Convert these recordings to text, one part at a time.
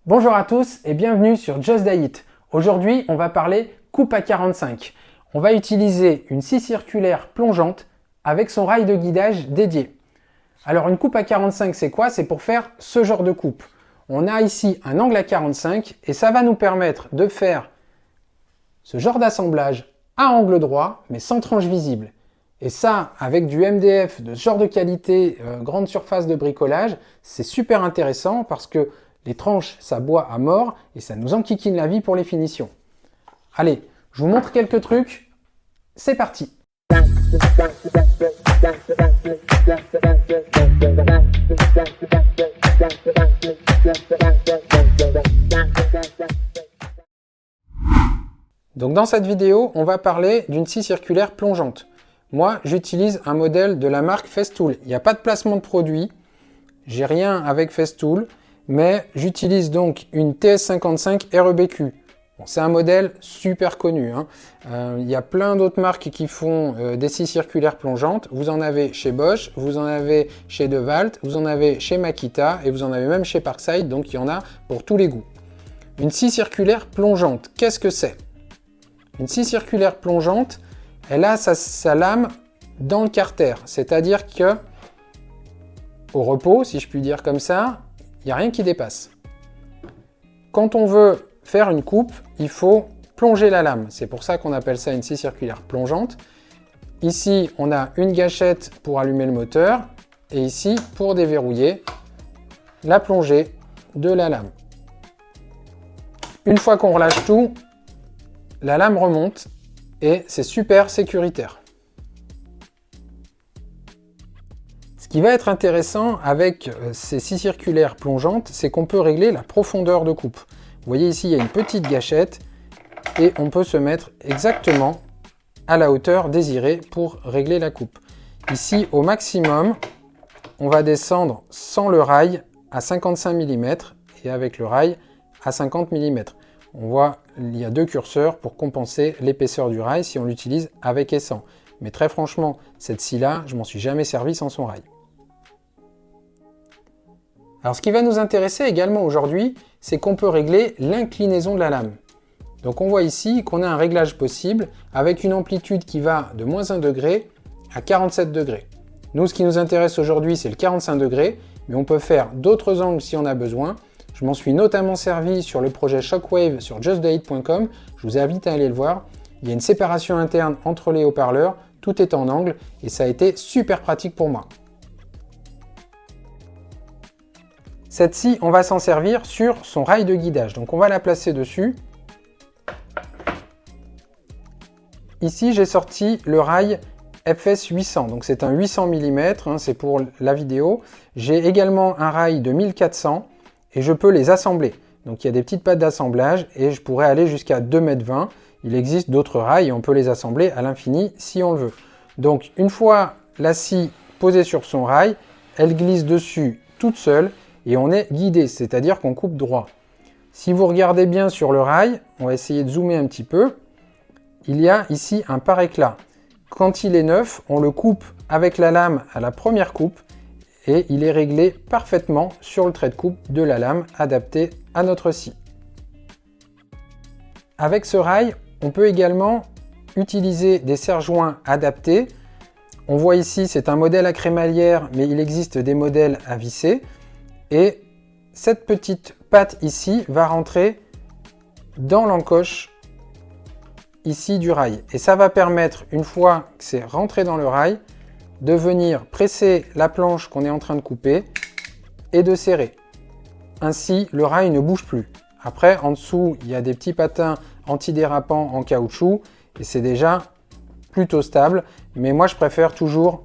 Bonjour à tous et bienvenue sur Just Diet. Aujourd'hui, on va parler coupe à 45. On va utiliser une scie circulaire plongeante avec son rail de guidage dédié. Alors une coupe à 45, c'est quoi? C'est pour faire ce genre de coupe. On a ici un angle à 45 et ça va nous permettre de faire ce genre d'assemblage à angle droit mais sans tranche visible. Et ça, avec du MDF de ce genre de qualité, grande surface de bricolage, c'est super intéressant parce que les tranches, ça boit à mort et ça nous enquiquine la vie pour les finitions. Allez, je vous montre quelques trucs. C'est parti! Donc dans cette vidéo, on va parler d'une scie circulaire plongeante. Moi, j'utilise un modèle de la marque Festool. Il n'y a pas de placement de produit. J'ai rien avec Festool. Mais j'utilise donc une TS55 REBQ. Bon, c'est un modèle super connu. Il y a plein d'autres marques qui font des scies circulaires plongeantes. Vous en avez chez Bosch, vous en avez chez DeWalt, vous en avez chez Makita et vous en avez même chez Parkside. Donc il y en a pour tous les goûts. Une scie circulaire plongeante, qu'est-ce que c'est? Une scie circulaire plongeante, elle a sa lame dans le carter. C'est-à-dire que au repos, si je puis dire comme ça, il n'y a rien qui dépasse. Quand on veut faire une coupe, il faut plonger la lame. C'est pour ça qu'on appelle ça une scie circulaire plongeante. Ici, on a une gâchette pour allumer le moteur et ici, pour déverrouiller la plongée de la lame. Une fois qu'on relâche tout, la lame remonte et c'est super sécuritaire. Ce qui va être intéressant avec ces scies circulaires plongeantes, c'est qu'on peut régler la profondeur de coupe. Vous voyez ici, il y a une petite gâchette et on peut se mettre exactement à la hauteur désirée pour régler la coupe. Ici, au maximum, on va descendre sans le rail à 55 mm et avec le rail à 50 mm. On voit, il y a deux curseurs pour compenser l'épaisseur du rail si on l'utilise avec et sans. Mais très franchement, cette scie-là, je m'en suis jamais servi sans son rail. Alors ce qui va nous intéresser également aujourd'hui, c'est qu'on peut régler l'inclinaison de la lame. Donc on voit ici qu'on a un réglage possible avec une amplitude qui va de -1 degré à 47 degrés. Nous, ce qui nous intéresse aujourd'hui, c'est le 45 degrés, mais on peut faire d'autres angles si on a besoin. Je m'en suis notamment servi sur le projet Shockwave sur justdiet.com. Je vous invite à aller le voir. Il y a une séparation interne entre les haut-parleurs, tout est en angle et ça a été super pratique pour moi. Cette scie, on va s'en servir sur son rail de guidage. Donc on va la placer dessus. Ici, j'ai sorti le rail FS 800. Donc c'est un 800 mm, c'est pour la vidéo. J'ai également un rail de 1400 et je peux les assembler. Donc il y a des petites pattes d'assemblage et je pourrais aller jusqu'à 2,20 m. Il existe d'autres rails et on peut les assembler à l'infini si on le veut. Donc une fois la scie posée sur son rail, elle glisse dessus toute seule. Et on est guidé, c'est-à-dire qu'on coupe droit. Si vous regardez bien sur le rail, on va essayer de zoomer un petit peu, il y a ici un pare-éclat. Quand il est neuf, on le coupe avec la lame à la première coupe et il est réglé parfaitement sur le trait de coupe de la lame adapté à notre scie. Avec ce rail, on peut également utiliser des serre-joints adaptés. On voit ici, c'est un modèle à crémaillère, mais il existe des modèles à visser. Et cette petite patte ici va rentrer dans l'encoche ici du rail. Et ça va permettre, une fois que c'est rentré dans le rail, de venir presser la planche qu'on est en train de couper et de serrer. Ainsi, le rail ne bouge plus. Après, en dessous, il y a des petits patins antidérapants en caoutchouc et c'est déjà plutôt stable. Mais moi, je préfère toujours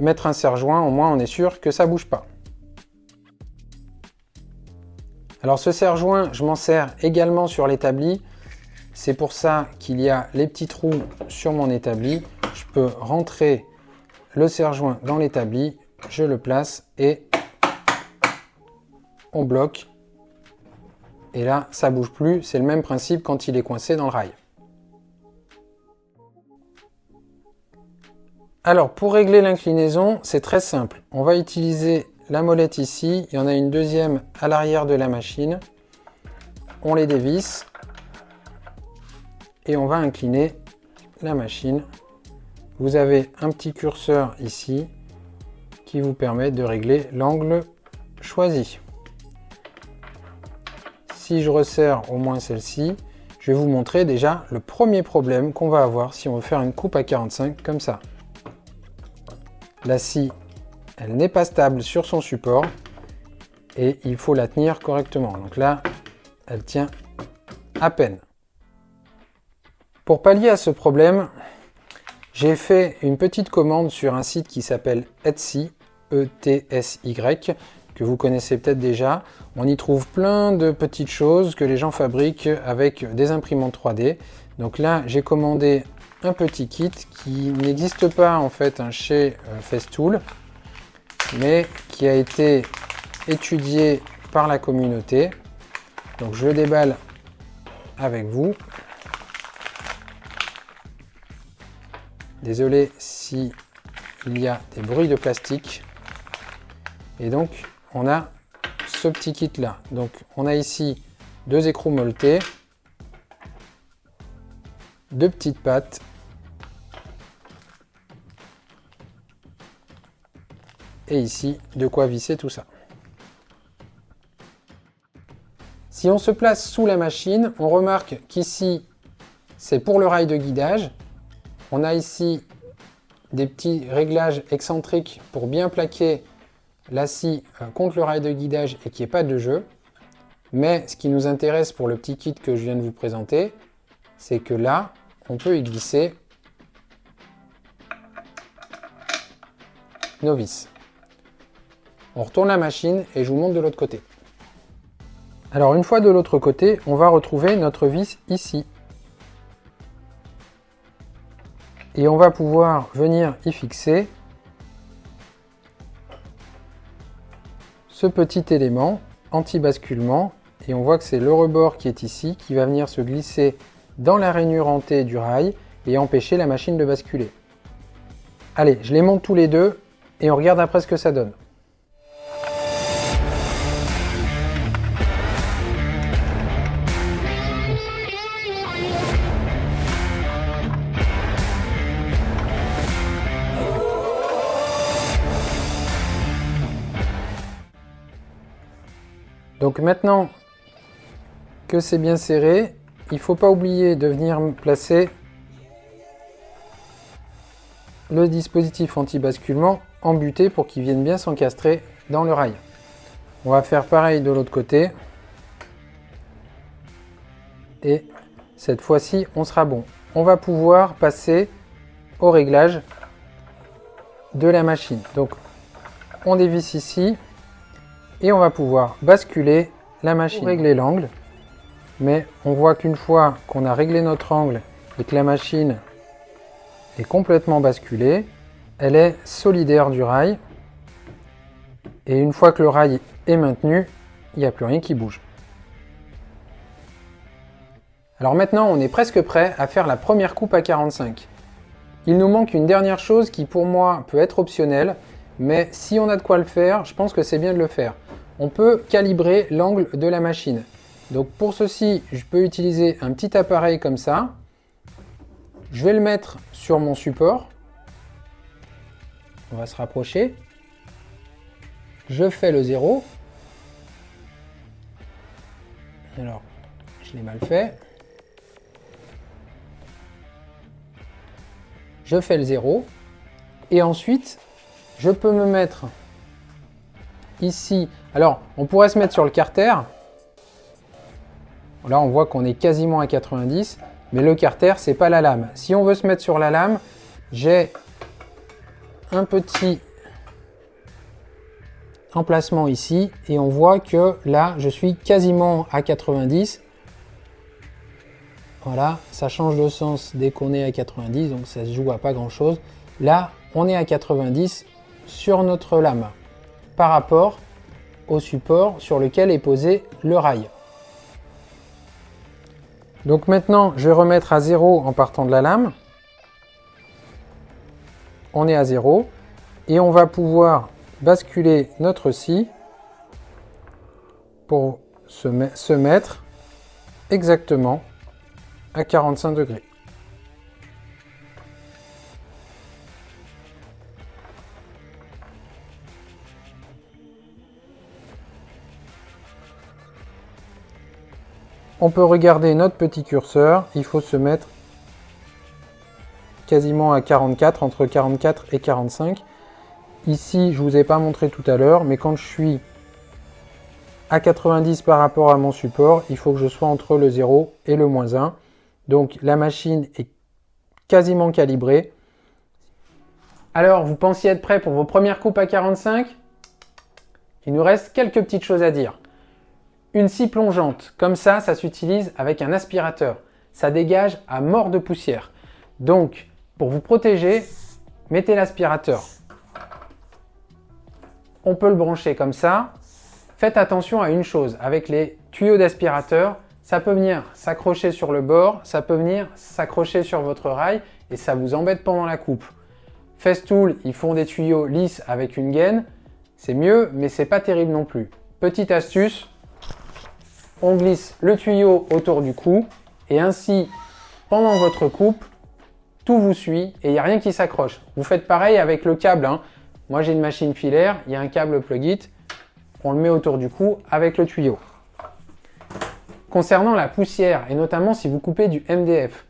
mettre un serre-joint, au moins on est sûr que ça ne bouge pas. Alors ce serre-joint, je m'en sers également sur l'établi. C'est pour ça qu'il y a les petits trous sur mon établi. Je peux rentrer le serre-joint dans l'établi, je le place et on bloque. Et là, ça ne bouge plus. C'est le même principe quand il est coincé dans le rail. Alors pour régler l'inclinaison, c'est très simple. On va utiliser la molette ici, il y en a une deuxième à l'arrière de la machine. on les dévisse et on va incliner la machine. Vous avez un petit curseur ici qui vous permet de régler l'angle choisi. Si je resserre au moins celle-ci, je vais vous montrer déjà le premier problème qu'on va avoir si on veut faire une coupe à 45 comme ça. La scie, elle n'est pas stable sur son support et il faut la tenir correctement. Donc là, elle tient à peine. Pour pallier à ce problème, j'ai fait une petite commande sur un site qui s'appelle Etsy, E-T-S-Y, que vous connaissez peut-être déjà. On y trouve plein de petites choses que les gens fabriquent avec des imprimantes 3D. Donc là, j'ai commandé un petit kit qui n'existe pas en fait chez Festool, mais qui a été étudié par la communauté. Donc je le déballe avec vous. Désolé si il y a des bruits de plastique. Et donc on a ce petit kit là. Donc on a ici 2 écrous molletés, 2 petites pattes, et ici de quoi visser tout ça. Si on se place sous la machine, on remarque qu'ici c'est pour le rail de guidage. On a ici des petits réglages excentriques pour bien plaquer la scie contre le rail de guidage et qu'il n'y ait pas de jeu. Mais ce qui nous intéresse pour le petit kit que je viens de vous présenter, c'est que là, on peut y glisser nos vis. On retourne la machine et je vous montre de l'autre côté. Alors une fois de l'autre côté, on va retrouver notre vis ici. Et on va pouvoir venir y fixer ce petit élément anti-basculement. Et on voit que c'est le rebord qui est ici qui va venir se glisser dans la rainure en T du rail et empêcher la machine de basculer. Allez, je les monte tous les deux et on regarde après ce que ça donne. Donc maintenant que c'est bien serré, il ne faut pas oublier de venir placer le dispositif anti-basculement embuté pour qu'il vienne bien s'encastrer dans le rail. On va faire pareil de l'autre côté. Et cette fois-ci, on sera bon. On va pouvoir passer au réglage de la machine. Donc on dévisse ici. Et on va pouvoir basculer la machine, régler l'angle. Mais on voit qu'une fois qu'on a réglé notre angle et que la machine est complètement basculée, elle est solidaire du rail. Et une fois que le rail est maintenu, il n'y a plus rien qui bouge. Alors maintenant, on est presque prêt à faire la première coupe à 45. Il nous manque une dernière chose qui pour moi peut être optionnelle, mais si on a de quoi le faire, je pense que c'est bien de le faire. On peut calibrer l'angle de la machine. Donc pour ceci, je peux utiliser un petit appareil comme ça. Je vais le mettre sur mon support. On va se rapprocher. Je fais le 0. Alors, je l'ai mal fait. Je fais le 0. Et ensuite, je peux me mettre ici. Alors, on pourrait se mettre sur le carter. Là, on voit qu'on est quasiment à 90. Mais le carter, c'est pas la lame. Si on veut se mettre sur la lame, j'ai un petit emplacement ici. Et on voit que là, je suis quasiment à 90. Voilà, ça change de sens dès qu'on est à 90. Donc, ça se joue à pas grand-chose. Là, on est à 90 sur notre lame par rapport au support sur lequel est posé le rail. Donc maintenant, je vais remettre à 0 en partant de la lame. On est à 0 et on va pouvoir basculer notre scie pour se mettre exactement à 45 degrés. On peut regarder notre petit curseur, il faut se mettre quasiment à 44, entre 44 et 45. Ici, je ne vous ai pas montré tout à l'heure, mais quand je suis à 90 par rapport à mon support, il faut que je sois entre le 0 et le -1. Donc la machine est quasiment calibrée. Alors, vous pensiez être prêt pour vos premières coupes à 45 ? Il nous reste quelques petites choses à dire. Une scie plongeante, comme ça s'utilise avec un aspirateur. Ça dégage à mort de poussière. Donc, pour vous protéger, mettez l'aspirateur. On peut le brancher comme ça. Faites attention à une chose, avec les tuyaux d'aspirateur, ça peut venir s'accrocher sur le bord, ça peut venir s'accrocher sur votre rail et ça vous embête pendant la coupe. Festool, ils font des tuyaux lisses avec une gaine. C'est mieux, mais c'est pas terrible non plus. Petite astuce, on glisse le tuyau autour du cou et ainsi, pendant votre coupe, tout vous suit et il n'y a rien qui s'accroche. Vous faites pareil avec le câble. Hein. Moi, j'ai une machine filaire, il y a un câble plug-it, on le met autour du cou avec le tuyau. Concernant la poussière, et notamment si vous coupez du MDF,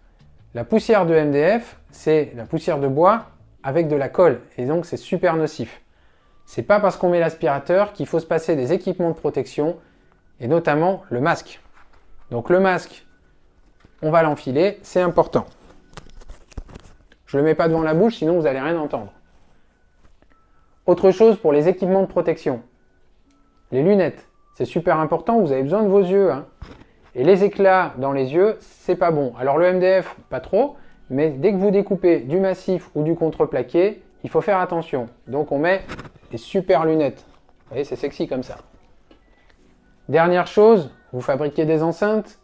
la poussière de MDF, c'est la poussière de bois avec de la colle et donc c'est super nocif. C'est pas parce qu'on met l'aspirateur qu'il faut se passer des équipements de protection et notamment le masque. Donc le masque, on va l'enfiler, c'est important. Je ne le mets pas devant la bouche, sinon vous n'allez rien entendre. Autre chose pour les équipements de protection. Les lunettes, c'est super important, vous avez besoin de vos yeux. Hein. Et les éclats dans les yeux, c'est pas bon. Alors le MDF, pas trop, mais dès que vous découpez du massif ou du contreplaqué, il faut faire attention. Donc on met des super lunettes. Vous voyez, c'est sexy comme ça. Dernière chose, vous fabriquez des enceintes,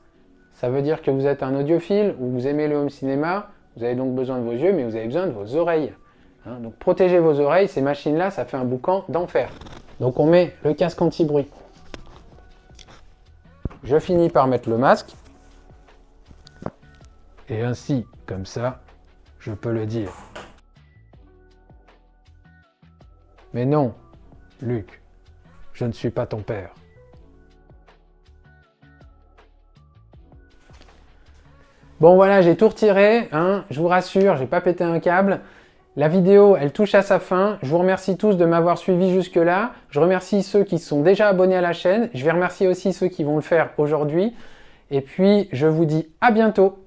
ça veut dire que vous êtes un audiophile ou vous aimez le home cinéma, vous avez donc besoin de vos yeux, mais vous avez besoin de vos oreilles. Hein, donc protégez vos oreilles, ces machines-là, ça fait un boucan d'enfer. Donc on met le casque anti-bruit. Je finis par mettre le masque. Et ainsi, comme ça, je peux le dire. Mais non, Luc, je ne suis pas ton père. Bon voilà, j'ai tout retiré, hein, je vous rassure, j'ai pas pété un câble. La vidéo, elle touche à sa fin. Je vous remercie tous de m'avoir suivi jusque-là. Je remercie ceux qui sont déjà abonnés à la chaîne. Je vais remercier aussi ceux qui vont le faire aujourd'hui. Et puis, je vous dis à bientôt.